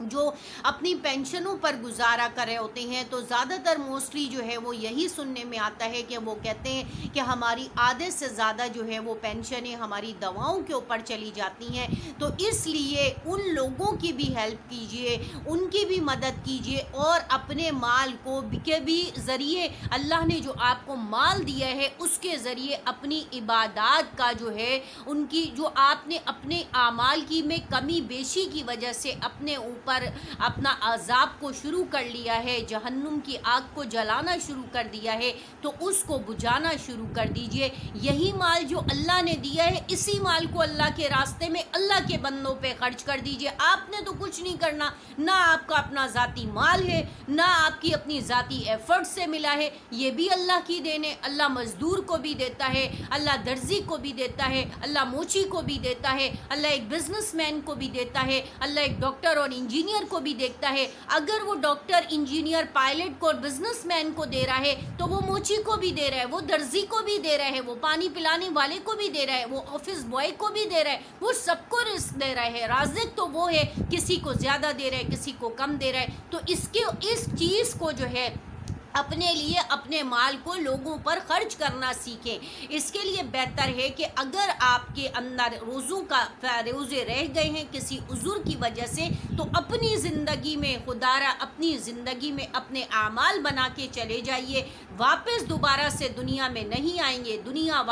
جو اپنی پینشنوں پر گزارا کر رہے ہوتے ہیں، تو زیادہ تر موسٹلی جو ہے وہ یہی سننے میں آتا ہے کہ وہ کہتے ہیں کہ ہماری آدھے سے زیادہ جو ہے وہ پینشنیں ہماری دواؤں کے اوپر چلی جاتی ہیں۔ تو اس لیے ان لوگوں کی بھی ہیلپ کیجئے، ان کی بھی مدد کیجئے، اور اپنے مال کو کے بھی ذریعے اللہ نے جو آپ کو مال دیا ہے اس کے ذریعے اپنی عبادات کا جو ہے ان کی جو آپ نے اپنے اعمال کی میں کمی بیشی کی وجہ سے اپنے اوپر اپنا عذاب کو شروع کر لیا ہے، جہنم کی آگ کو جلانا شروع کر دیا ہے، تو اس کو بجھانا شروع کر دیجئے۔ یہی مال جو اللہ نے دیا ہے، اسی مال کو اللہ کے راستے میں اللہ کے بندوں پہ خرچ کر دیجئے۔ آپ نے تو کچھ نہیں کرنا، نہ آپ کا اپنا ذاتی مال ہے، نہ آپ کی اپنی ذاتی ایفرٹ سے ملا ہے، یہ بھی اللہ کی دین ہے۔ اللہ مزدور کو بھی دیتا ہے، اللہ درزی کو بھی دیتا ہے، اللہ موچی کو بھی دیتا ہے، اللہ ایک بزنس مین کو بھی دیتا ہے، اللہ ایک ڈاکٹر اور انجینئر کو بھی دیکھتا ہے۔ اگر وہ ڈاکٹر، انجینئر، پائلٹ کو اور بزنس مین کو دے رہا ہے تو وہ موچی کو بھی دے رہا ہے، وہ درزی کو بھی دے رہا ہے، وہ پانی پلانے والے کو بھی دے رہا ہے، وہ آفس بوائے کو بھی دے رہا ہے، وہ سب کو رزق دے رہا ہے۔ رازق تو وہ ہے، کسی کو زیادہ دے رہا ہے، کسی کو کم دے رہا ہے۔ تو اس چیز کو جو ہے اپنے لیے، اپنے مال کو لوگوں پر خرچ کرنا سیکھیں۔ اس کے لیے بہتر ہے کہ اگر آپ کے اندر روزے رہ گئے ہیں کسی عذر کی وجہ سے، تو اپنی زندگی میں خدارہ اپنی زندگی میں اپنے اعمال بنا کے چلے جائیے۔ واپس دوبارہ سے دنیا میں نہیں آئیں گے، دنیا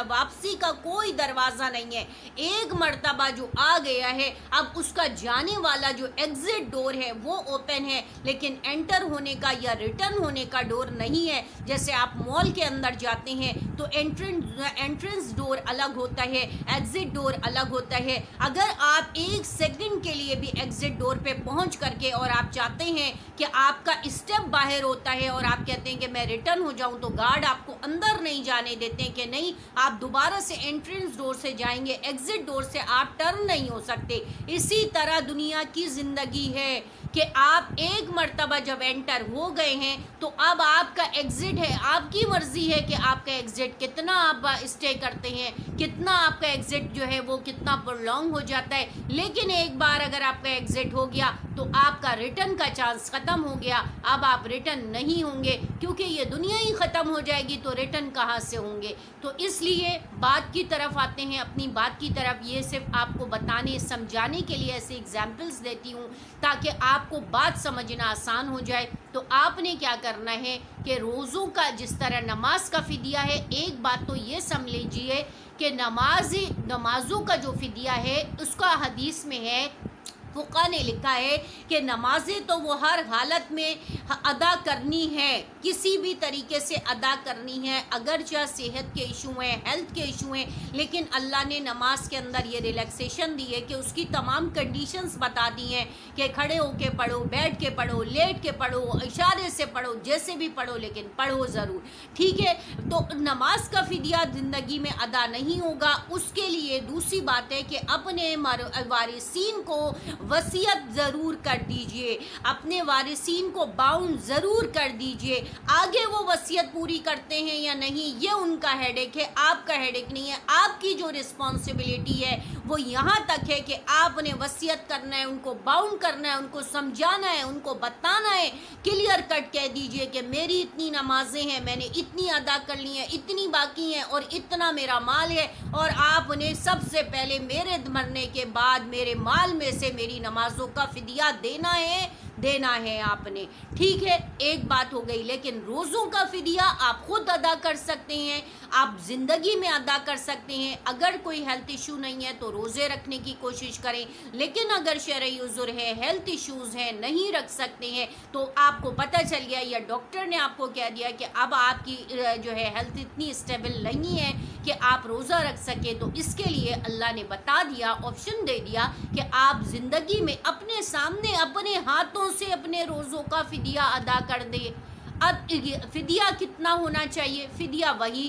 واپسی کا کوئی دروازہ نہیں ہے۔ ایک مرتبہ جو آ گیا ہے، اب اس کا جانے والا جو ایگزٹ ڈور ہے وہ اوپن ہے، لیکن انٹر ہونے کا یا ریٹرن ہونے کا ڈور نہیں ہے۔ جیسے آپ مال کے اندر جاتے ہیں تو انٹرنس ڈور الگ ہوتا ہے، ایگزٹ ڈور الگ ہوتا ہے۔ اگر آپ ایک سیکنڈ کے لیے بھی ایگزٹ ڈور پہ پہنچ کر کے اور آپ چاہتے ہیں کہ آپ کا اسٹیپ باہر ہوتا ہے اور آپ کہتے ہیں کہ میں ریٹرن ہو جاؤں، تو گارڈ آپ کو اندر نہیں جانے دیتے ہیں کہ نہیں، آپ دوبارہ سے انٹرنس ڈور سے جائیں گے، ایگزٹ ڈور سے آپ ٹرن نہیں ہو سکتے۔ اسی طرح دنیا کی زندگی ہے کہ آپ ایک مرتبہ جب انٹر ہو گئے ہیں تو اب آپ کا ایگزٹ ہے، آپ کی مرضی ہے کہ آپ کا ایگزٹ کتنا آپ اسٹے کرتے ہیں، کتنا آپ کا ایگزٹ جو ہے وہ کتنا پرولونگ ہو جاتا ہے۔ لیکن ایک بار اگر آپ کا ایگزٹ ہو گیا تو آپ کا ریٹرن کا چانس ختم ہو گیا، اب آپ ریٹرن نہیں ہوں گے، کیونکہ یہ دنیا ہی ختم ہو جائے گی تو ریٹرن کہاں سے ہوں گے۔ تو اس لیے بات کی طرف آتے ہیں، اپنی بات کی طرف۔ یہ صرف آپ کو بتانے سمجھانے کے لیے ایسے ایگزامپلز دیتی ہوں تاکہ آپ کو بات سمجھنا آسان ہو جائے۔ تو آپ نے کیا کرنا ہے کہ روزوں کا جس طرح نماز کا فدیہ ہے، ایک بات تو یہ سمجھ لیجئے کہ نمازوں کا جو فدیہ ہے اس کا حدیث میں ہے، فقہ نے لکھا ہے کہ نمازیں تو وہ ہر حالت میں ادا کرنی ہے، کسی بھی طریقے سے ادا کرنی ہے، اگرچہ صحت کے ایشو ہیں، ہیلتھ کے ایشو ہیں، لیکن اللہ نے نماز کے اندر یہ ریلیکسیشن دی ہے کہ اس کی تمام کنڈیشنز بتا دی ہیں کہ کھڑے ہو کے پڑھو، بیٹھ کے پڑھو، لیٹ کے پڑھو، اشارے سے پڑھو، جیسے بھی پڑھو، لیکن پڑھو ضرور، ٹھیک ہے۔ تو نماز کا فدیہ زندگی میں ادا نہیں ہوگا، اس کے لیے دوسری بات ہے کہ اپنے وارثین کو وصیت ضرور کر دیجئے، اپنے وارثین کو باؤنڈ ضرور کر دیجئے۔ آگے وہ وصیت پوری کرتے ہیں یا نہیں یہ ان کا ہیڈیک ہے، آپ کا ہیڈیک نہیں ہے۔ آپ کی جو رسپانسبلٹی ہے وہ یہاں تک ہے کہ آپ نے وصیت کرنا ہے، ان کو باؤنڈ کرنا ہے، ان کو سمجھانا ہے، ان کو بتانا ہے، کلیئر کٹ کہہ دیجئے کہ میری اتنی نمازیں ہیں، میں نے اتنی ادا کر لی ہیں، اتنی باقی ہیں اور اتنا میرا مال ہے، اور آپ نے سب سے پہلے میرے مرنے کے بعد میرے مال میں سے میری نمازوں کا فدیہ دینا ہے آپ نے، ٹھیک ہے۔ ایک بات ہو گئی۔ لیکن روزوں کا فدیہ آپ خود ادا کر سکتے ہیں، آپ زندگی میں ادا کر سکتے ہیں۔ اگر کوئی ہیلتھ ایشو نہیں ہے تو روزے رکھنے کی کوشش کریں، لیکن اگر شرعی عذر ہے، ہیلتھ ایشوز ہیں، نہیں رکھ سکتے ہیں، تو آپ کو پتہ چل گیا یا ڈاکٹر نے آپ کو کہہ دیا کہ اب آپ کی جو ہے ہیلتھ اتنی اسٹیبل نہیں ہے کہ آپ روزہ رکھ سکیں، تو اس کے لیے اللہ نے بتا دیا، آپشن دے دیا کہ آپ زندگی میں اپنے سامنے اپنے ہاتھوں سے اپنے روزوں کا فدیہ ادا کر دیں۔ اب فدیہ کتنا ہونا چاہیے؟ فدیہ وہی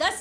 10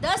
10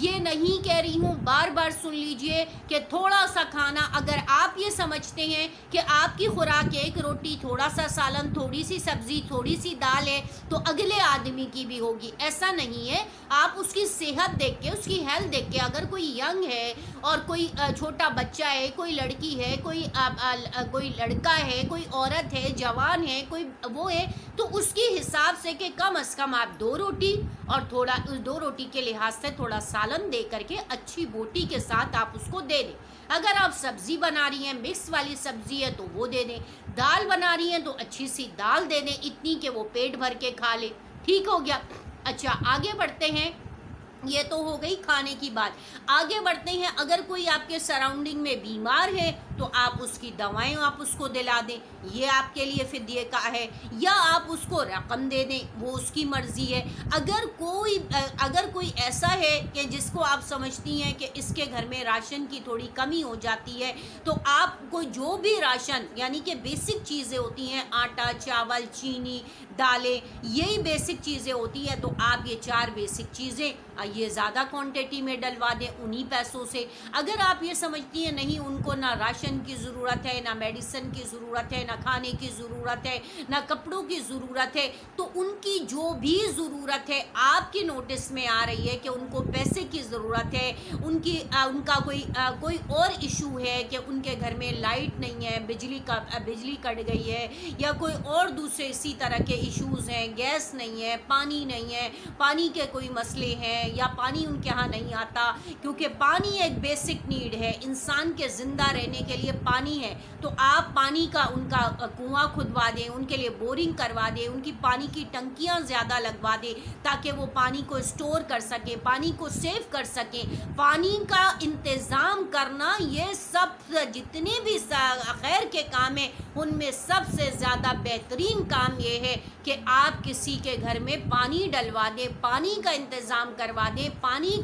یہ نہیں کہہ رہی ہوں، بار بار سن لیجئے کہ تھوڑا سا کھانا، اگر آپ یہ سمجھتے ہیں کہ آپ کی خوراک ایک روٹی، تھوڑا سا سالن، تھوڑی سی سبزی، تھوڑی سی دال ہے تو اگلے آدمی کی بھی ہوگی، ایسا نہیں ہے۔ آپ اس کی صحت دیکھ کے، اس کی ہیلتھ دیکھ کے، اگر کوئی ینگ ہے اور کوئی چھوٹا بچہ ہے، کوئی لڑکی ہے، کوئی لڑکا ہے، کوئی عورت ہے، جوان ہے، کوئی وہ ہے، تو اس کی حساب سے کہ کم از کم آپ 2 روٹی اور تھوڑا 2 روٹی کے لحاظ سے تھوڑا سالن دے کر کے اچھی بوٹی کے ساتھ آپ اس کو دے دیں۔ اگر آپ سبزی بنا رہی ہیں، مکس والی سبزی ہے تو وہ دے دیں، دال بنا رہی ہیں تو اچھی سی دال دے دیں، اتنی کہ وہ پیٹ بھر کے کھا لے، ٹھیک ہو گیا۔ اچھا آگے بڑھتے ہیں، یہ تو ہو گئی کھانے کی بات۔ آگے بڑھتے ہیں، اگر کوئی آپ کے سراؤنڈنگ میں بیمار ہے تو آپ اس کی دوائیں آپ اس کو دلا دیں، یہ آپ کے لیے فدیے کا ہے، یا آپ اس کو رقم دے دیں، وہ اس کی مرضی ہے۔ اگر کوئی ایسا ہے کہ جس کو آپ سمجھتی ہیں کہ اس کے گھر میں راشن کی تھوڑی کمی ہو جاتی ہے، تو آپ کو جو بھی راشن یعنی کہ بیسک چیزیں ہوتی ہیں، آٹا، چاول، چینی، دالیں، یہی بیسک چیزیں ہوتی ہیں، تو آپ یہ 4 بیسک چیزیں یہ زیادہ کوانٹیٹی میں ڈلوا دیں انہی پیسوں سے۔ اگر آپ یہ سمجھتی ہیں نہیں ان کو نہ راشن کی ضرورت ہے، نہ میڈیسن کی ضرورت ہے، نہ کھانے کی ضرورت ہے، نہ کپڑوں کی ضرورت ہے، تو ان کی جو بھی ضرورت ہے آپ کی نوٹس میں آ رہی ہے کہ ان کو پیسے کی ضرورت ہے، ان کا کوئی اور ایشو ہے کہ ان کے گھر میں لائٹ نہیں ہے، بجلی کٹ گئی ہے، یا کوئی اور دوسرے اسی طرح کے ایشوز ہیں، گیس نہیں ہے، پانی نہیں ہے، پانی کے کوئی مسئلے ہیں، یا پانی ان کے ہاں نہیں آتا، کیونکہ پانی ایک بیسک نیڈ ہے، انسان کے زندہ رہنے کے لیے پانی ہے، تو آپ پانی کا ان کا کنواں کھدوا دیں، ان کے لیے بورنگ کروا دیں، ان کی پانی کی ٹنکیاں زیادہ لگوا دیں تاکہ وہ پانی کو اسٹور کر سکیں، پانی کو سیو کر سکیں۔ پانی کا انتظام کرنا، یہ سب جتنے بھی خیر کے کام ہیں ان میں سب سے زیادہ بہترین کام یہ ہے کہ آپ کسی کے گھر میں پانی ڈلوا دیں، پانی کا انتظام کروا دیں، پانی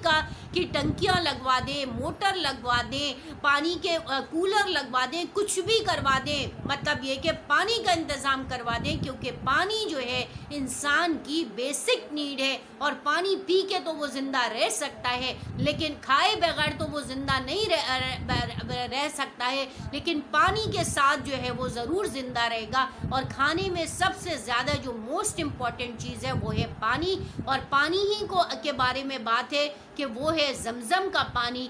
کی ٹنکیاں لگوا دیں، موٹر لگوا دیں، پانی کے کولر لگوا دیں، کچھ بھی کروا دیں، مطلب یہ کہ پانی کا انتظام کروا دیں، کیونکہ پانی جو ہے انسان کی بیسک نیڈ ہے، اور پانی پی کے تو وہ زندہ رہ سکتا ہے لیکن کھائے بغیر تو وہ زندہ نہیں رہ سکتا ہے، لیکن پانی کے ساتھ جو ہے وہ ضرور زندہ رہے گا۔ اور کھانے میں سب سے زیادہ جو موسٹ امپورٹنٹ چیز ہے وہ ہے پانی، اور پانی ہی کے بارے میں بات ہے کہ وہ ہے زمزم کا پانی۔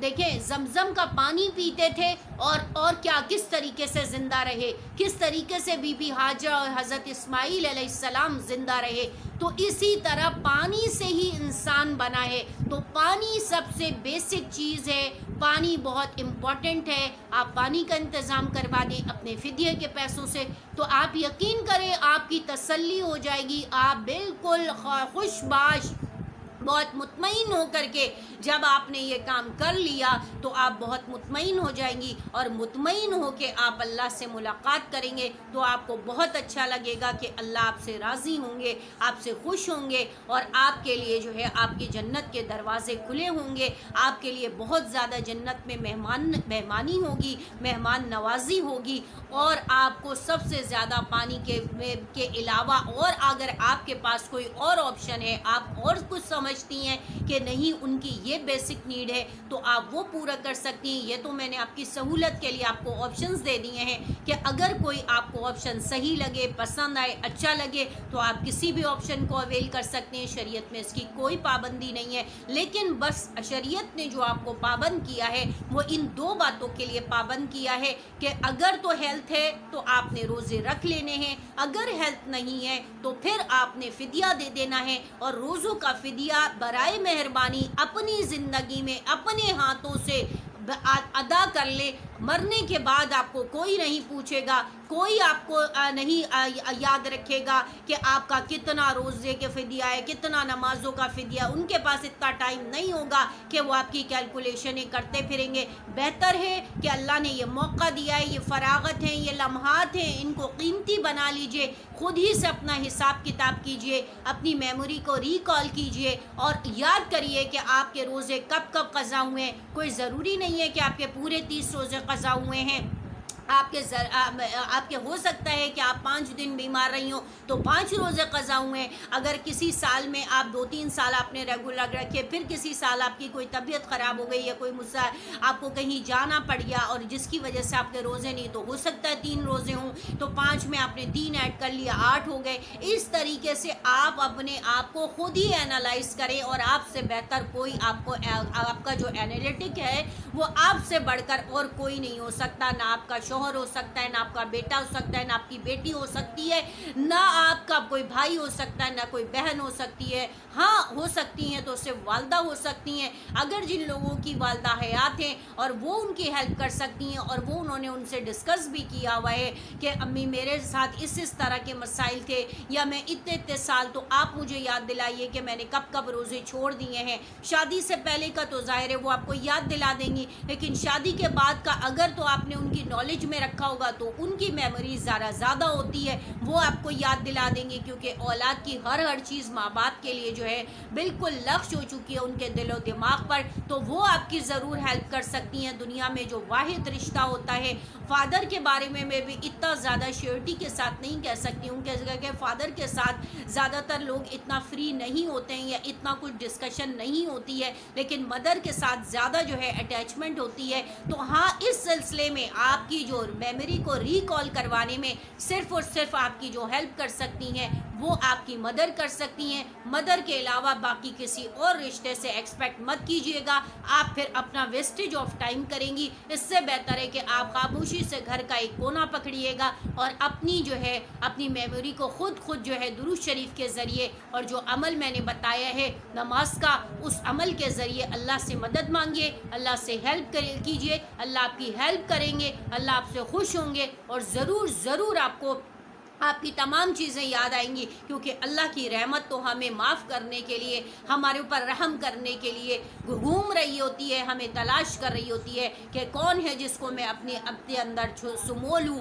دیکھیں زمزم کا پانی پیتے تھے اور کیا کس طریقے سے زندہ رہے، کس طریقے سے بی بی حاجرہ اور حضرت اسماعیل علیہ السلام زندہ رہے، تو اسی طرح پانی سے ہی انسان بنا ہے۔ تو پانی سب سے بیسک چیز ہے، پانی بہت امپورٹنٹ ہے، آپ پانی کا انتظام کروا دیں اپنے فدیے کے پیسوں سے، تو آپ یقین کریں آپ کی تسلی ہو جائے گی، آپ بالکل خوش باش بہت مطمئن ہو کر کے جب آپ نے یہ کام کر لیا تو آپ بہت مطمئن ہو جائیں گی، اور مطمئن ہو کے آپ اللہ سے ملاقات کریں گے تو آپ کو بہت اچھا لگے گا کہ اللہ آپ سے راضی ہوں گے، آپ سے خوش ہوں گے، اور آپ کے لیے جو ہے آپ کی جنت کے دروازے کھلے ہوں گے، آپ کے لیے بہت زیادہ جنت میں مہمانی ہوگی، مہمان نوازی ہوگی، اور آپ کو سب سے زیادہ پانی کے علاوہ، اور اگر آپ کے پاس کوئی اور آپشن ہے، آپ اور کچھ سمجھتی ہیں کہ نہیں ان کی یہ بیسک نیڈ ہے تو آپ وہ پورا کر سکتی ہیں۔ یہ تو میں نے آپ کی سہولت کے لیے آپ کو آپشنز دے دیے ہیں کہ اگر کوئی آپ کو آپشن صحیح لگے، پسند آئے، اچھا لگے تو آپ کسی بھی آپشن کو اویل کر سکتے ہیں، شریعت میں اس کی کوئی پابندی نہیں ہے، لیکن بس شریعت نے جو آپ کو پابند کیا ہے وہ ان 2 باتوں کے لیے پابند کیا ہے کہ اگر تو ہیلتھ ہے تو آپ نے روزے رکھ لینے ہیں، اگر ہیلتھ نہیں ہے تو پھر آپ نے فدیہ دے دینا ہے، اور روزوں کا فدیہ برائے مہربانی اپنی زندگی میں اپنے ہاتھوں سے ادا کر لے۔ مرنے کے بعد آپ کو کوئی نہیں پوچھے گا، کوئی آپ کو نہیں یاد رکھے گا کہ آپ کا کتنا روزے کے فدیہ ہے، کتنا نمازوں کا فدیہ، ان کے پاس اتنا ٹائم نہیں ہوگا کہ وہ آپ کی کیلکولیشنیں کرتے پھریں گے۔ بہتر ہے کہ اللہ نے یہ موقع دیا ہے، یہ فراغت ہیں، یہ لمحات ہیں، ان کو قیمتی بنا لیجئے، خود ہی سے اپنا حساب کتاب کیجئے، اپنی میموری کو ریکال کیجئے، اور یاد کریے کہ آپ کے روزے کب قضا ہوئے ہیں۔ کوئی ضروری نہیں ہے کہ آپ کے پورے 30 روزے قضا ہوئے ہیں، آپ کے ہو سکتا ہے کہ آپ 5 دن بیمار رہی ہوں تو 5 روزے قضا ہوئے. اگر کسی سال میں آپ 2-3 سال آپ نے ریگولر رکھے، پھر کسی سال آپ کی کوئی طبیعت خراب ہو گئی یا کوئی آپ کو کہیں جانا پڑ گیا اور جس کی وجہ سے آپ کے روزے نہیں، تو ہو سکتا ہے 3 روزے ہوں، تو 5 میں آپ نے 3 ایڈ کر لیا، 8 ہو گئے. اس طریقے سے آپ اپنے آپ کو خود ہی اینالائز کریں، اور آپ سے بہتر کوئی آپ کا جو اینالیٹک ہے وہ آپ سے بڑھ کر اور کوئی نہیں ہو سکتا. نہ آپ کا شوہر ہو سکتا ہے، نہ آپ کا بیٹا ہو سکتا ہے، نہ آپ کی بیٹی ہو سکتی ہے، نہ آپ کا کوئی بھائی ہو سکتا ہے، نہ کوئی بہن ہو سکتی ہے. ہاں ہو سکتی ہیں تو صرف والدہ ہو سکتی ہیں. اگر جن لوگوں کی والدہ حیات ہیں اور وہ ان کی ہیلپ کر سکتی ہیں، اور وہ انہوں نے ان سے ڈسکس بھی کیا ہوا ہے کہ امی میرے ساتھ اس طرح کے مسائل تھے، یا میں اتنے سال، تو آپ مجھے یاد دلائیے کہ میں نے کب روزے چھوڑ دیے ہیں. شادی سے پہلے کا تو ظاہر ہے وہ آپ کو یاد دلا دیں گی، لیکن شادی کے بعد کا اگر تو آپ نے ان کی نالج میں رکھا ہوگا تو ان کی میموری زیادہ ہوتی ہے، وہ آپ کو یاد دلا دیں گے، کیونکہ اولاد کی ہر چیز ماں باپ کے لیے جو ہے بالکل لغز ہو چکی ہے ان کے دل و دماغ پر. تو وہ آپ کی ضرور ہیلپ کر سکتی ہیں. دنیا میں جو واحد رشتہ ہوتا ہے، فادر کے بارے میں بھی اتنا زیادہ شیورٹی کے ساتھ نہیں کہہ سکتی ہوں کہ فادر کے ساتھ زیادہ تر لوگ اتنا فری نہیں ہوتے ہیں یا اتنا کچھ ڈسکشن نہیں ہوتی ہے، لیکن مدر کے ساتھ زیادہ جو ہے اٹیچمنٹ ہوتی ہے. تو ہاں اس سلسلے میں آپ کی جو میموری کو ریکال کروانے میں صرف اور صرف آپ کی جو ہیلپ کر سکتی ہیں وہ آپ کی مدر کر سکتی ہیں. مدر کے علاوہ باقی کسی اور رشتے سے ایکسپیکٹ مت کیجیے گا، آپ پھر اپنا ویسٹیج آف ٹائم کریں گی. اس سے بہتر ہے کہ آپ خاموشی سے گھر کا ایک کونا پکڑیے گا اور اپنی جو ہے اپنی میموری کو خود جو ہے درود شریف کے ذریعے اور جو عمل میں نے بتایا ہے نماز کا، اس عمل کے ذریعے اللہ سے مدد مانگیے، اللہ سے ہیلپ کیجیے. اللہ آپ کی ہیلپ کریں گے، اللہ آپ سے خوش ہوں گے، اور ضرور آپ کو آپ کی تمام چیزیں یاد آئیں گی، کیونکہ اللہ کی رحمت تو ہمیں معاف کرنے کے لیے، ہمارے اوپر رحم کرنے کے لیے گھوم رہی ہوتی ہے، ہمیں تلاش کر رہی ہوتی ہے کہ کون ہے جس کو میں اپنے اندر سمو لوں،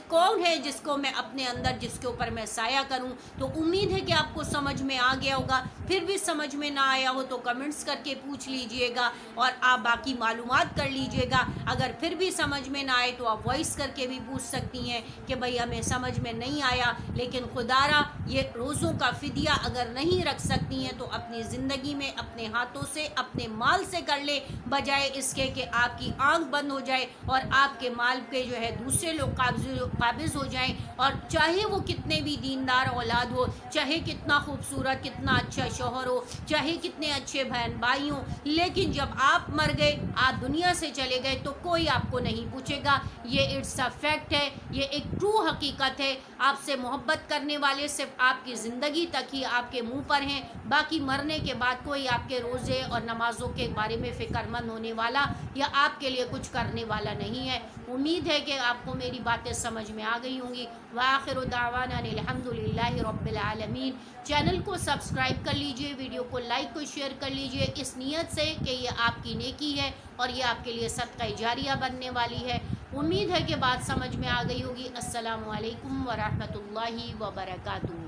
کون ہے جس کو میں اپنے اندر جس کے اوپر میں سایہ کروں. تو امید ہے کہ آپ کو سمجھ میں آ گیا ہوگا. پھر بھی سمجھ میں نہ آیا ہو تو کمنٹس کر کے پوچھ لیجئے گا، اور آپ باقی معلومات کر لیجئے گا. اگر پھر بھی سمجھ میں نہ آئے تو آپ وائس کر کے بھی پوچھ سکتی ہیں کہ بھئی ہمیں سمجھ میں نہیں آیا. لیکن خدارا یہ روزوں کا فدیہ اگر نہیں رکھ سکتی ہیں تو اپنی زندگی میں اپنے ہاتھوں سے اپنے مال سے کر لے، بجائے اس کے کہ آپ کی آنکھ بند ہو جائے اور آپ کے مال کے جو ہے دوسرے لوگ قابض ہو جائیں. اور چاہے وہ کتنے بھی دیندار اولاد ہو، چاہے کتنا خوبصورت، کتنا اچھا شوہر ہو، چاہے کتنے اچھے بہن بھائی ہوں، لیکن جب آپ مر گئے، آپ دنیا سے چلے گئے تو کوئی آپ کو نہیں پوچھے گا. یہ اٹس اے فیکٹ ہے، یہ ایک ٹرو حقیقت ہے. آپ سے محبت کرنے والے صرف آپ کی زندگی تک ہی آپ کے منہ پر ہیں، باقی مرنے کے بعد کوئی آپ کے روزے اور نمازوں کے بارے میں فکر مند ہونے والا یا آپ کے لیے کچھ کرنے والا نہیں ہے. امید ہے کہ آپ کو میری باتیں سمجھ میں آ گئی ہوں گی. وآخر دعوانا الحمدللہ رب العالمین. چینل کو سبسکرائب کر لیجئے، ویڈیو کو لائک کو شیئر کر لیجئے، اس نیت سے کہ یہ آپ کی نیکی ہے اور یہ آپ کے لیے صدقہ جاریہ بننے والی ہے. امید ہے کہ بات سمجھ میں آ گئی ہوگی. السلام علیکم ورحمۃ اللہ وبرکاتہ.